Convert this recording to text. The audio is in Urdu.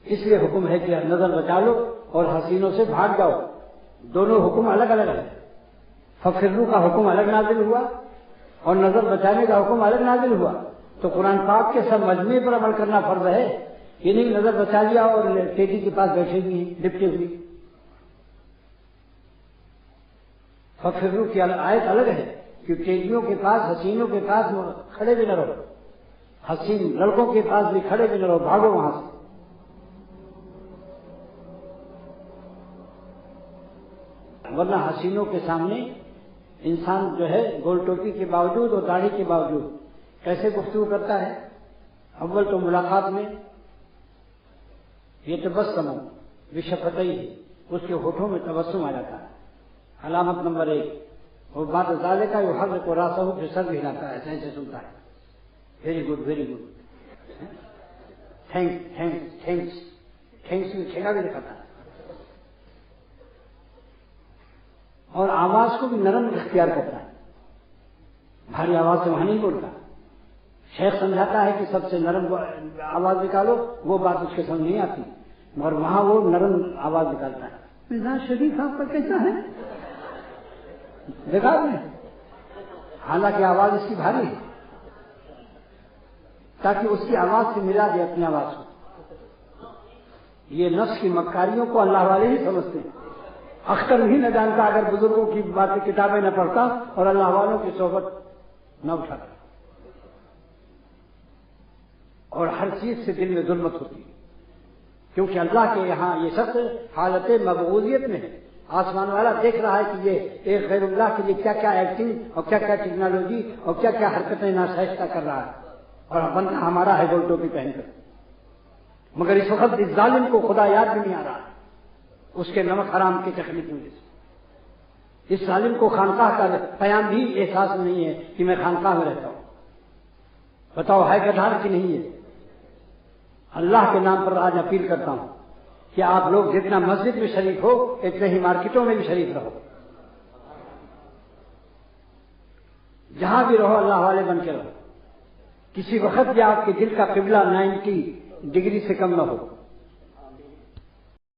اس لیے حکم ہے کہ نظر بچا لو اور حسینوں سے بھاگ جاؤ. دونوں حکم الگ الگ ہیں. ففروا کا حکم الگ نازل ہوا اور نظر بچانے کا حکم الگ نازل ہوا. تو قرآن پاک کے سب مجموعے پر عمل کرنا فرض ہے. یہ نہیں نظر بچا لیا اور تیزی کے پاس بیٹھے ہوئی لپٹے ہوئی. ففروا کی آیت الگ ہے کہ تیزیوں کے پاس حسینوں کے پاس کھڑے بھی نہ رہو. حسین لڑکوں کے پاس بھی کھڑے بھی نہ رہو, بھاگو وہاں سے. ورنہ حسینوں کے سامنے انسان جو ہے گول ٹوپی کے باوجود اور داڑھی کے باوجود کیسے گفتگو کرتا ہے. اول تو ملاقات میں یہ تبسم بشفتیہ ہے, اس کے ہونٹوں میں تبسم آ جاتا ہے. علامت نمبر 1. اور بات ذالک یحرک راسہ, جو سر بھی ہلاتا ہے, ایسے ایسے سنتا ہے. Very good very good, thanks thanks thanks thanks میں ٹھیکا بھی دکھاتا ہے. اور آواز کو بھی نرم اختیار کرتا ہے, بھاری آواز سے وہاں نہیں بولتا. شیخ سمجھاتا ہے کہ سب سے نرم آواز نکالو, وہ بات اس کے سمجھ نہیں آتی, مگر وہاں وہ نرم آواز نکالتا ہے. مزاج شریف آپ کا کیسا ہے, دیکھا آپ نے, حالانکہ آواز اس کی بھاری ہے, تاکہ اس کی آواز سے ملا دے اپنی آواز کو. یہ نفس کی مکاریوں کو اللہ والے ہی سمجھتے ہیں. اختر بھی نہ جانتا اگر بزرگوں کی باتیں کتابیں نہ پڑھتا اور اللہ والوں کی صحبت نہ اٹھاتا. اور ہر چیز سے دل میں ظلمت ہوتی ہے, کیونکہ اللہ کے یہاں یہ شخص حالت مبعوضیت میں ہے. آسمان والا دیکھ رہا ہے کہ یہ ایک غیر اللہ کے لیے کیا کیا ایکٹنگ اور کیا کیا ٹیکنالوجی اور کیا کیا حرکتیں ناشائستہ کر رہا ہے, اور بندہ ہمارا ہے گول ٹوپی پہن کر. مگر اس وقت اس ظالم کو خدا یاد بھی نہیں آ رہا, اس کے نمک حرام کی تکلیف کی وجہ سے. اس ظالم کو خانقاہ کا قیام بھی احساس نہیں ہے کہ میں خانقاہ میں رہتا ہوں. بتاؤ ہے گدھار کی نہیں ہے. اللہ کے نام پر آج اپیل کرتا ہوں کہ آپ لوگ جتنا مسجد میں شریک ہو اتنے ہی مارکیٹوں میں بھی شریک رہو. جہاں بھی رہو اللہ والے بن کے رہو. کسی وقت بھی آپ کے دل کا قبلہ 90 ڈگری سے کم نہ ہو.